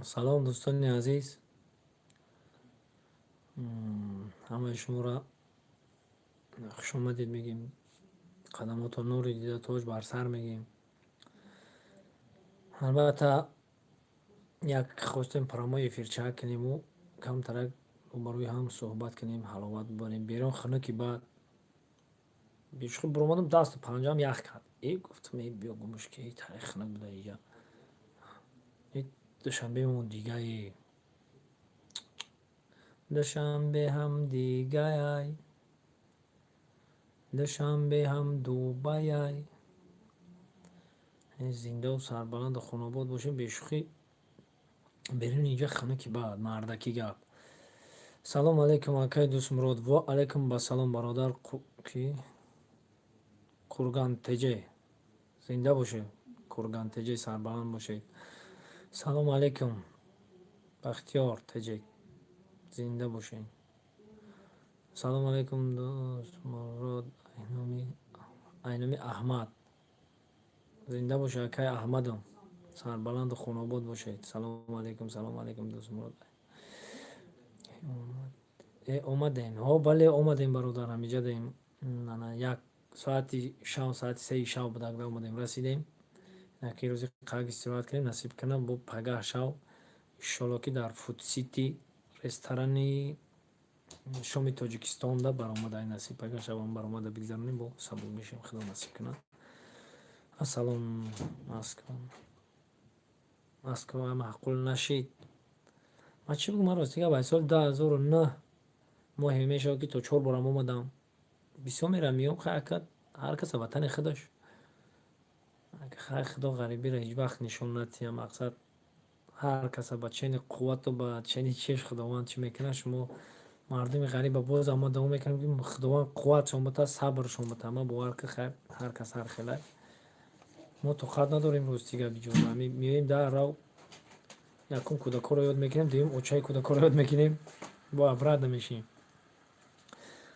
سلام دوستان عزیز، همه شما را خوش آمدید میگیم. قدمات و نور دیده تاج بر سر میگیم. البته یک خواستیم پرامای افیرچه کنیم و کم ترک روبروی هم صحبت کنیم، حلاوت ببریم بیرون خانه که بعد بیشخی برامادم دست پنجم یخ کرد. گفتم بیا گمش که ای تاریخ خانه بوده اینجا. دوشنبه مون دیگه دوشنبه هم دیگه دوشنبه هم دوباره زنده و سربلند و خانواد باشیم. بیشخی برین اینجا خانه که بعد مردکی گپ. سلام علیکم آکای دوست مراد و علیکم با سلام برادر کی کورگان تجه زنده باشه. کورگان تجه سربلند باشه. سلام علیکم بختیار تجه زنده باشه. سلام علیکم دوست مراد اینامی احمد زنده باشه. آکای احمدم سربلند و خانواد باشه. سلام علیکم دوست مراد. اومدین ها؟ بله اومدیم برادر، همینجا دیم. نه یک ساعتی شام ساعت 3 شب بود اگر اومدیم رسیدیم. یکی روزی قاگ استراحت کنیم نصیب کنم با پگاه شو انشالله که در فود سیتی رستورانی شام تاجیکستان دا برآمده نصیب پگاه شو هم برآمده بگذاریم با صبور میشیم خدا نصیب کنه. السلام مسکو معقول نشید. ما چی بگم راستی که سال 2009 ماه میشه که تو 4 بارم اومدم. بسیار میرم میام خیلی هر کس وطن خودش. خیلی خدا غریبی را هیچ وقت نشون ندیم. مقصد هر کس با چین قوت و با چین چیش خداوند چی میکنه. شما مردم غریب باز اما دوام میکنیم که خداوند قوت شما بتا صبر شما بتا. ما باور که خیر هر کس هر خیلی ما تو خط نداریم. روستیگه بیجون میویم در رو یکم کودکا رو یاد میکنیم دویم اوچای کودکا رو یاد میکنیم با افراد میشیم.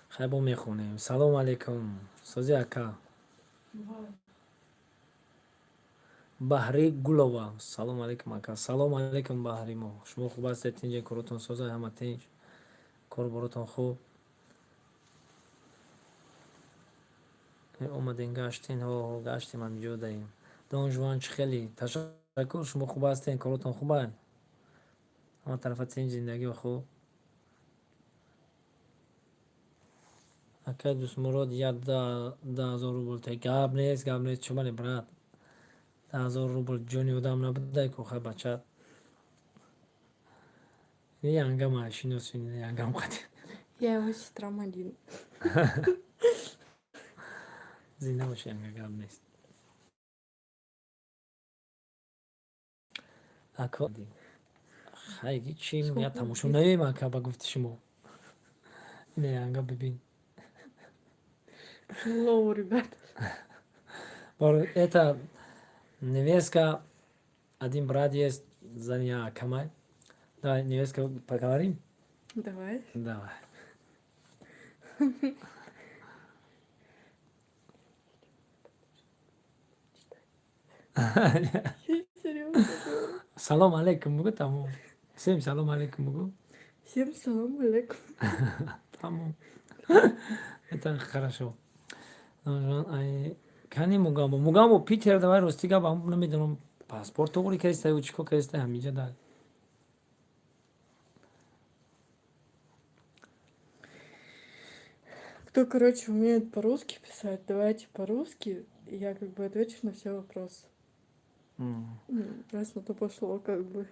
خیلی با میخونیم. سلام علیکم سازی اکا بحری گلووا. سلام علیکم اکا. سلام علیکم بحری ما. شما خوب هستید؟ اینجا کارتون سازه همه تینج کار براتون خوب اومدین گشتین ها گشتیم هم جو دهیم. دانجوانچ خیلی تشکر. شما خوب هستین؟ کارتون خوبه؟ همه طرف تینج زندگی و خوب. اکا دوست مراد یک 10,000 روبل تا گاب نیست چما برات 10,000 روبل جونی ودام نبوده که خیلی بچه янга машину сунина янгам қати. Я его сестра Мадина. Зинда бош янга гап нест. ака хайги чӣ я тамошо наёйма ка ба гуфти шумо. ина янга бибин. Hello, ребята. Это невестка, один брат есть, за нее Камай. Давай, невестка, поговорим? Давай. Давай. Серьезно? Салом алейкум бугу тамом. Всем салом алейкум бугу. Всем салам алейкум. Тамом. Это хорошо. Кани Мугамбо. Мугамбо Питер давай ростига ба ҳам намедонам. Паспорт туғри креста ё чико креста ҳамиҷа да. Кто, короче, умеет по-русски писать, давайте по-русски, и я как бы отвечу на все вопросы. Раз на то пошло, как бы.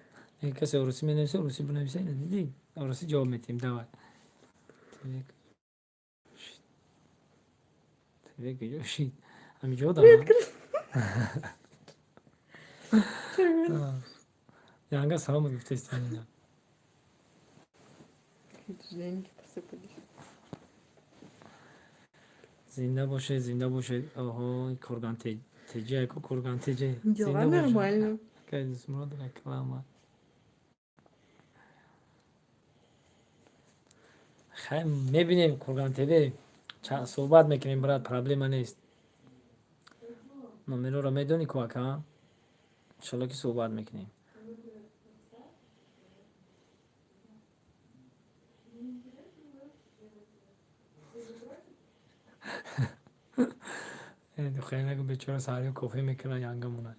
Касе руси менависа, руси бинависа, ина дидӣ? Руси ҷавоб медиҳем, давай. Твек куҷо шид? Ҳамиҷо дам. Янга салом гуфтаистӣ ина. Какие-то деньги посыпались. Зинда бошед. Оҳо, Курган Теҷа, Курган Теҷа. Дела нормально. Кай дусмурод реклама. Хай мебинем Курган ТВ. Суҳбат мекунем брат, проблема нест. Номероро медони ку ака? Иншалло ки суҳбат мекунем. خیلی نگو بیچاره سهری کافی میکنه ینگمونه.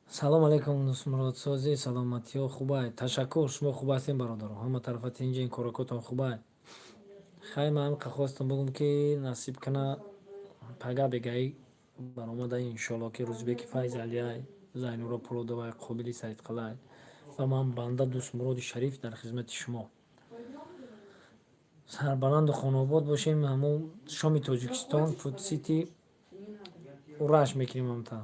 سلام علیکم دوست مرادسازی سلامتی ها خوبه. تشکر شما خوب هستین برادران. همه طرفت اینجا این کارکاتان خوبه. خیلی من خواستم بگم که نصیب کنه پگاه بگای برآمده انشالله که روزبک فیض علیه زینورا پولودا و قابلی سعید قلعه و من بنده دوست مراد شریف در خدمت شما. سربلند و خانواباد باشیم. همون شام تاجیکستان فود سیتی اورش میکنیم همتا.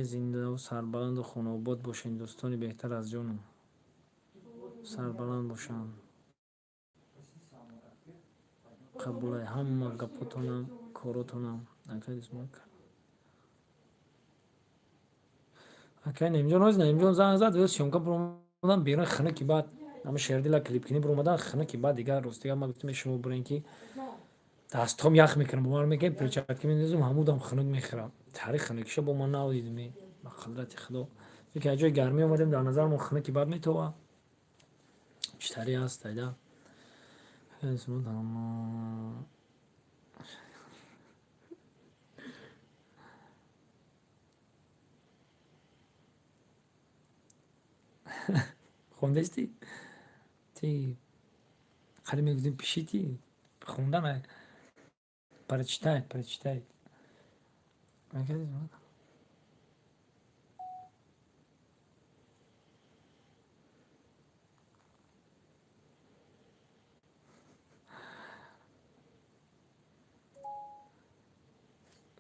زنده و سربلند و خانواباد باشین دوستانی بهتر از جانم. سربلند باشن. قبول همه گپاتونم کاراتونم نکردیس مکر. اکه نمیجون روز نمیجون زنگ زد ولی شیونکا برومدن بیرون خنه کی بعد اما شردی لا کلیپ کنی برومدن خنه کی بعد دیگه روز دیگه ما گفتم شما برین کی دستم یخ میکنم باور میکنم پرچات کی میندازم همودم خنک میخورم تاریخ خنکشه با ما ناودیدم می با قدرت خدا که جای گرمی اومدیم در نظر ما خنه کی بعد میتوه چطوری هست ایدا اسمو دام خوندستی تی خیلی میگفتیم پیشیتی خوندن прочитай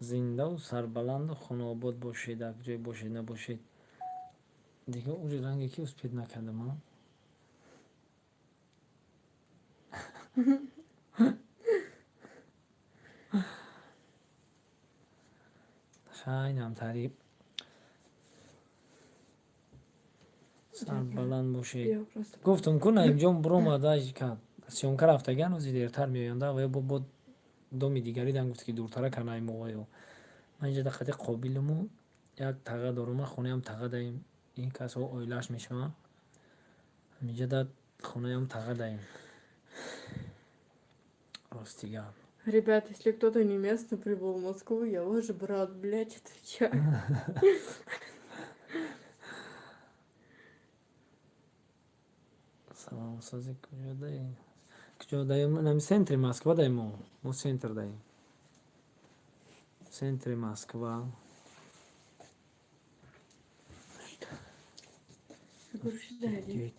زنده و سربلند و خانواباد باشید یک جای باشید نباشید دیگه اون رنگی که اسپید نکردم ها خیلی هم تعریف سربلند باشید گفتم کنه اینجا برام آداج کرد سیونکر هفتگان و دیرتر میآینده و با دومی دیگری دم گفت که دورتر کنه این موقع من اینجا دقیقه قابلمو یک تقه دارم خونه هم تقه داریم این کس ها اویلاش میشم اینجا داد خونه هم تقه داریم растягал. Ребят, если кто-то не местный прибыл в Москву, я ваш брат, блядь, отвечаю. Салам, сазик, куда Куда даем? Нам в центре Москва даем, мы в центр даем. В центре Москва. Я говорю, сюда иди.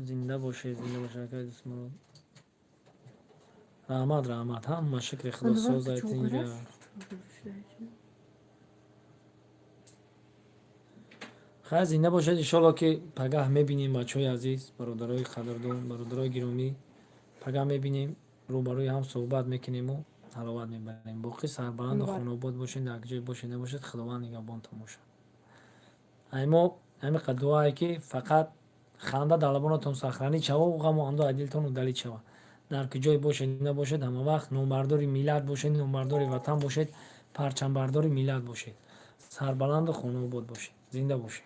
زنده باشه که اسم رحمت هم شکر خدا سازت اینجا خیلی زنده باشد انشالله که پگاه میبینیم بچه های عزیز برادرای قدردان برادرای گرامی پگاه میبینیم روبروی هم صحبت میکنیم و حلاوت میبریم باقی سربلند و خانواباد باشین در جای باشین نباشید خداوند نگهبانتون باشه اما همین دعایی که فقط خنده در لبانتون سخرانی شوا و غم و اندوه دلتون دلید شوا در که جای باشید نباشید همه وقت نامبرداری میلاد باشید نامبرداری وطن باشید پرچم برداری میلاد باشید سربلند و خانواباد باشید زنده باشید